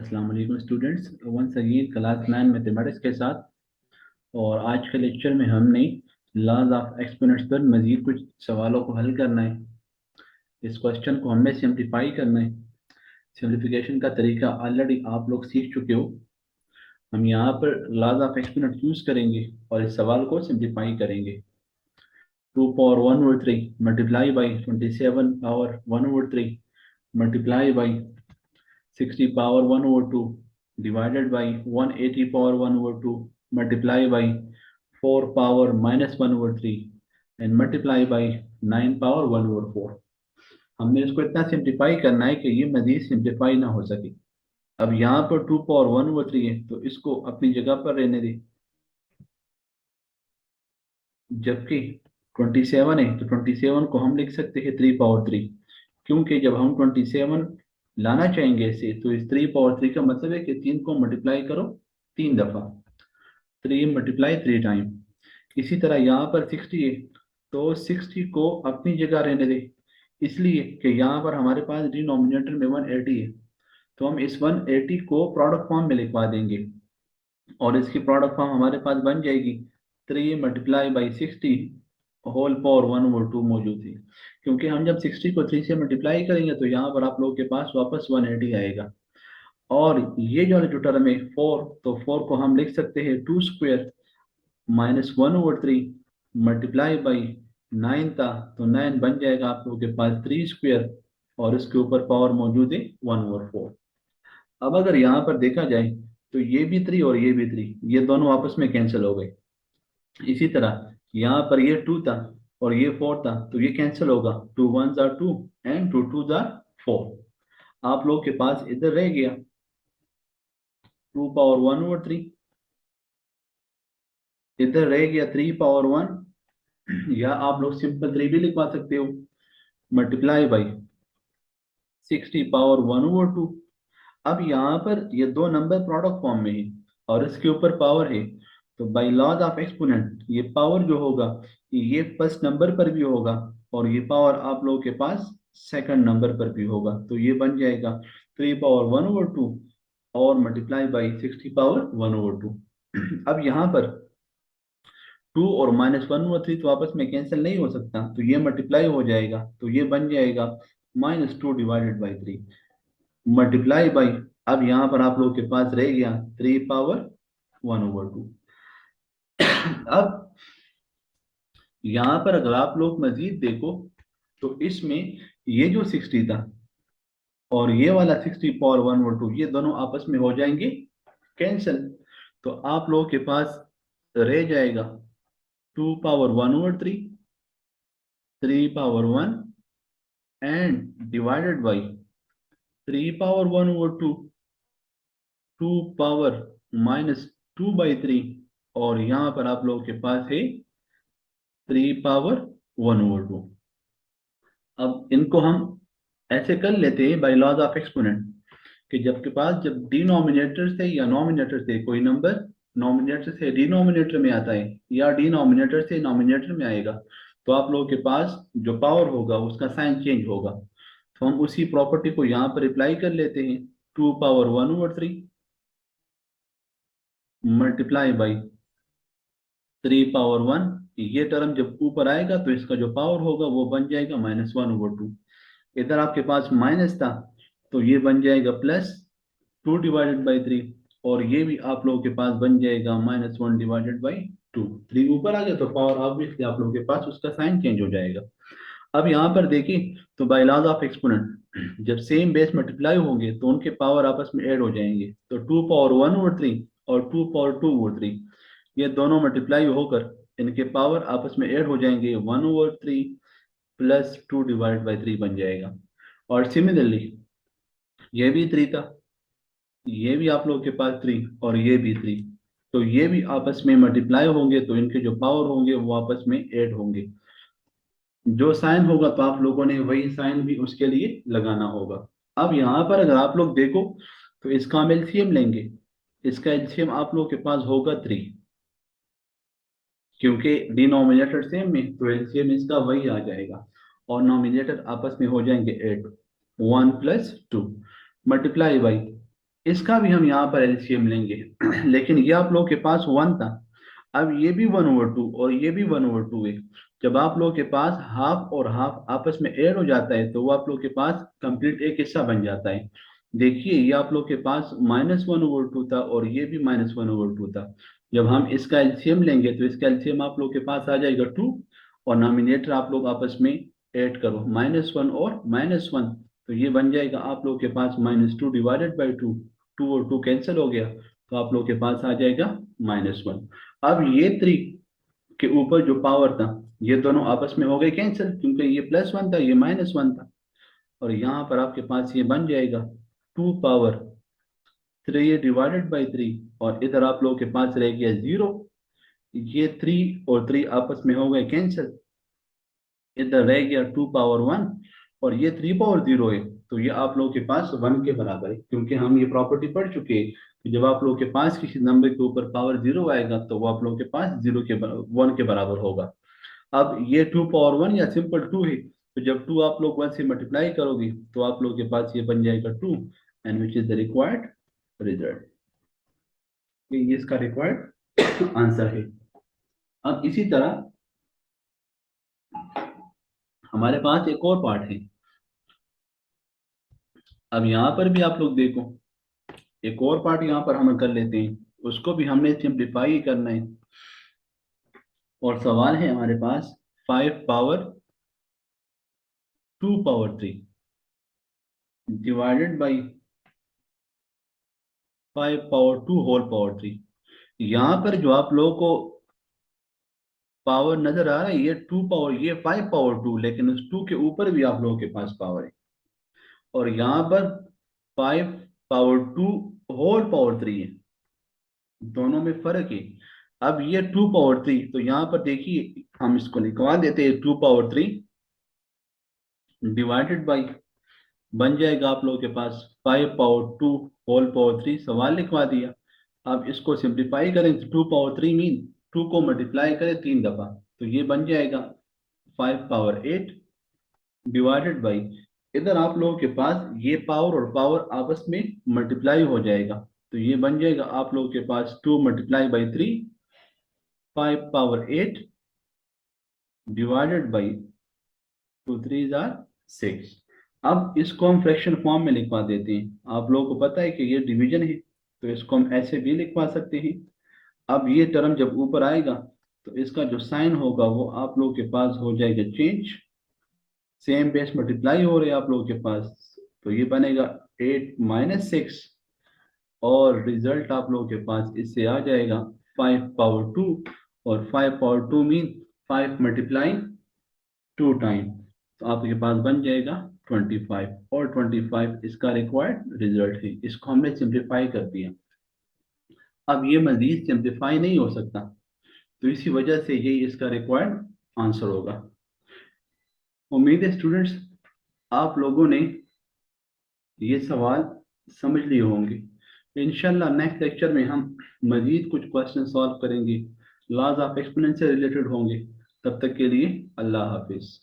अस्सलाम वालेकुम students, once again class 9 mathematics के साथ। और आज के लेक्चर में हमने लॉज ऑफ एक्सपोनेंट्स पर मजीद कुछ सवालों को हल करना है। इस क्वेश्चन को हमें सिंप्लीफाई करना है। सिंप्लीफिकेशन का तरीका ऑलरेडी आप लोग सीख चुके हो। हम यहाँ पर लॉज ऑफ एक्सपोनेंट्स यूज करेंगे और इस सवाल को सिंप्लीफाई करेंगे। 2 power 1/3 multiply by 27 power 1/3 multiply by 60 power 1/2 divided by 180 power 1/2 multiply by 4 power minus 1/3 and multiply by 9 power 1/4। हमने इसको इतना सिंप्लीफाई करना है कि ये मजीद सिंप्लीफाई ना हो सके। अब यहाँ पर 2 पावर 1/3 है तो इसको अपनी जगह पर रहने दें, जबकि 27 है तो 27 को हम लिख सकते हैं 3 पावर 3, क्योंकि जब हम 27 लाना चाहेंगे इसे तो इस 3 पावर 3 का मतलब है कि 3 को मल्टीप्लाई करो 3 दफा, 3 × 3 टाइम। इसी तरह यहाँ पर 60 है तो 60 को अपनी जगह रहने दें, इसलिए कि यहाँ पर हमारे पास डिनोमिनेटर में 180 है तो हम इस 180 को प्रोडक्ट फॉर्म में लिखवा देंगे और इसकी प्रोडक्ट फॉर्म हमारे पास बन जाएगी 3 × 60 होल पावर 1/2 मौजूद है। क्योंकि हम जब 60 को 3 से मल्टीप्लाई करेंगे तो यहाँ पर आप लोगों के पास वापस 180 आएगा। और ये जो टर्म है 4, तो 4 को हम लिख सकते हैं 2² माइनस 1/3 मल्टीप्लाई बाई 9 था तो 9 बन जाएगा आप लोगों के पास 3² और इसके ऊपर पावर मौजूद है 1/4। अब अगर यहाँ पर देखा जाए तो ये भी 3 और ये भी 3, ये दोनों आपस में कैंसिल हो गए। इसी तरह यहाँ पर ये 2 था और ये 4 था तो ये कैंसिल होगा, 2 1s are 2 and 2 2s are 4। आप लोग के पास इधर रह गया 2 पावर 1/3, इधर रह गया 3 पावर 1, या आप लोग सिंपल 3 भी लिखवा सकते हो, मल्टीप्लाई बाई 60 पावर 1/2। अब यहाँ पर ये दो नंबर प्रोडक्ट फॉर्म में है और इसके ऊपर पावर है, तो बाय लॉज ऑफ एक्सपोनेंट ये पावर जो होगा ये फर्स्ट नंबर पर भी होगा और ये पावर आप लोगों के पास सेकंड नंबर पर भी होगा, तो ये बन जाएगा 3 पावर 1/2 और मल्टीप्लाई बाई 60 पावर 1/2। अब यहाँ पर 2 और -1/3 तो आपस में कैंसिल नहीं हो सकता तो ये मल्टीप्लाई हो जाएगा, तो ये बन जाएगा -2/3 मल्टीप्लाई बाई, अब यहाँ पर आप लोगों के पास रह गया 3 पावर 1/2। अब यहाँ पर अगर आप लोग मजीद देखो तो इसमें ये जो 60 था और ये वाला 60 पावर 1/2 ये दोनों आपस में हो जाएंगे कैंसिल, तो आप लोगों के पास रह जाएगा 2 power 1/3, 3 power 1 and divided by 3 power 1/2, 2 power -2/3 और यहाँ पर आप लोगों के पास है 3 पावर 1/2। अब इनको हम ऐसे कर लेते हैं बाय लॉज ऑफ एक्सपोनेंट कि जब के पास जब डिनोमिनेटर से या नॉमिनेटर से कोई नंबर नॉमिनेटर से डिनोमिनेटर में आता है या डिनोमिनेटर से नॉमिनेटर में आएगा तो आप लोगों के पास जो पावर होगा उसका साइन चेंज होगा। तो हम उसी प्रॉपर्टी को यहाँ पर अप्लाई कर लेते हैं, 2 पावर 1/3 मल्टीप्लाई बाई 3 पावर 1, ये टर्म जब ऊपर आएगा तो इसका जो पावर होगा वो बन जाएगा -1/2। इधर आपके पास माइनस था तो ये बन जाएगा +2/3 और ये भी आप लोगों के पास बन जाएगा -1/2। 3 ऊपर आ गया तो पावर ऑब्वियसली आप लोगों के पास उसका साइन चेंज हो जाएगा। अब यहाँ पर देखें तो बाय लॉज ऑफ एक्सपोनेंट जब सेम बेस मल्टीप्लाई होंगे तो उनके पावर आपस में ऐड हो जाएंगे, तो 2 पावर 1/3 और 2 पावर 2/3 ये दोनों मल्टीप्लाई होकर इनके पावर आपस में ऐड हो जाएंगे, 1/3 प्लस 2/3 बन जाएगा। और सिमिलरली ये भी 3 था, ये भी आप लोगों के पास 3 और ये भी 3, तो ये भी आपस में मल्टीप्लाई होंगे तो इनके जो पावर होंगे वो आपस में ऐड होंगे। जो साइन होगा तो आप लोगों ने वही साइन भी उसके लिए लगाना होगा। अब यहाँ पर अगर आप लोग देखो तो इसका हम एलसीएम लेंगे, इसका एलसीएम आप लोगों के पास होगा 3, क्योंकि डिनोमिनेटर सेम में तो एलसीएम इसका वही आ जाएगा और नोमिनेटर आपस में हो जाएंगे 8, 1 + 2 मल्टीप्लाई बाई इसका भी हम यहाँ पर एलसीएम लेंगे लेकिन ये आप लोगों के पास 1 था, अब ये भी 1/2 और ये भी 1/2 है। जब आप लोगों के पास हाफ और हाफ आपस में ऐड हो जाता है तो वो आप लोग के पास कंप्लीट एक हिस्सा बन जाता है। देखिए ये आप लोग के पास -1/2 था और ये भी -1/2 था। जब हम इसका एलसीएम लेंगे तो इसका एलसीएम आप लोग के पास आ जाएगा 2, और नॉमिनेटर आप लोग आपस में ऐड करो -1 और -1, तो ये बन जाएगा आप लोग के पास -2 डिवाइडेड बाई 2, 2 और 2 कैंसिल हो गया, तो आप लोग के पास आ जाएगा -1। अब ये 3 के ऊपर जो पावर था ये दोनों आपस में हो गए कैंसिल, क्योंकि ये +1 था ये -1 था, और यहाँ पर आपके पास ये बन जाएगा 2 पावर 3 डिवाइडेड बाई 3, और इधर आप लोगों के पास रह गया 0। ये 3 और 3 आपस में हो गए कैंसिल, इधर रह गया 2 पावर 1, और ये 3 पावर 0 है, तो ये आप लोगों के पास 1 के बराबर है, क्योंकि हम ये प्रॉपर्टी पढ़ चुके हैं कि जब आप लोगों के पास किसी नंबर के ऊपर पावर 0 आएगा तो वो आप लोगों के पास 1 के बराबर होगा। अब ये 2 पावर 1 या सिंपल 2 है, तो जब 2 आप लोग 1 से मल्टीप्लाई करोगे तो आप लोग के पास ये बन जाएगा 2, and which is the required result. ये इसका रिक्वायर्ड आंसर है। अब इसी तरह हमारे पास एक और पार्ट है। अब यहाँ पर भी आप लोग देखो, एक और पार्ट यहाँ पर हम कर लेते हैं, उसको भी हमने सिंप्लीफाई करना है। और सवाल है हमारे पास 5 power 2 power 3 divided by 5 power 2 whole power 3। यहाँ पर जो आप लोगों को पावर नजर आ रहा है ये 2 पावर, ये 5 पावर 2, लेकिन उस 2 के ऊपर भी आप लोगों के पास पावर है, और यहाँ पर 5 पावर 2 होल पावर 3 है, दोनों में फर्क है। अब ये 2 पावर 3, तो यहाँ पर देखिए हम इसको निकाल देते हैं, 2 पावर 3 डिवाइडेड बाई बन जाएगा आप लोगों के पास 5 पावर 2 होल पावर 3, सवाल लिखवा दिया। अब इसको सिंप्लीफाई करें तो 2 पावर 3 मीन 2 को मल्टीप्लाई करें 3 दफा, तो ये बन जाएगा 5 पावर 8 डिवाइडेड बाई, इधर आप लोगों के पास ये पावर और पावर आपस में मल्टीप्लाई हो जाएगा, तो ये बन जाएगा आप लोगों के पास 2 × 3 5 पावर 8 डिवाइडेड बाई 2 3 = 6। अब इसको हम फ्रैक्शन फॉर्म में लिखवा देते हैं। आप लोगों को पता है कि ये डिवीजन है, तो इसको हम ऐसे भी लिखवा सकते हैं। अब ये टर्म जब ऊपर आएगा तो इसका जो साइन होगा वो आप लोगों के पास हो जाएगा चेंज, सेम बेस मल्टीप्लाई हो रहे हैं आप लोगों के पास, तो ये बनेगा 8 - 6, और रिजल्ट आप लोगों के पास इससे आ जाएगा 5 पावर 2, और 5 पावर 2 मीन 5 मल्टीप्लाइंग 2 टाइम, तो आपके पास बन जाएगा 25, और 25 इसका रिक्वायर्ड रिजल्ट है। इसको हमने सिंप्लीफाई कर दिया। अब ये मजीद सिंप्लीफाई नहीं हो सकता, तो इसी वजह से ये इसका रिक्वायर्ड आंसर होगा। उम्मीद है स्टूडेंट्स आप लोगों ने ये सवाल समझ लिए होंगे। इंशाल्लाह नेक्स्ट लेक्चर में हम मजीद कुछ क्वेश्चन सॉल्व करेंगे, लॉज ऑफ एक्सपोनेंशियल से रिलेटेड होंगे। तब तक के लिए अल्लाह हाफिज।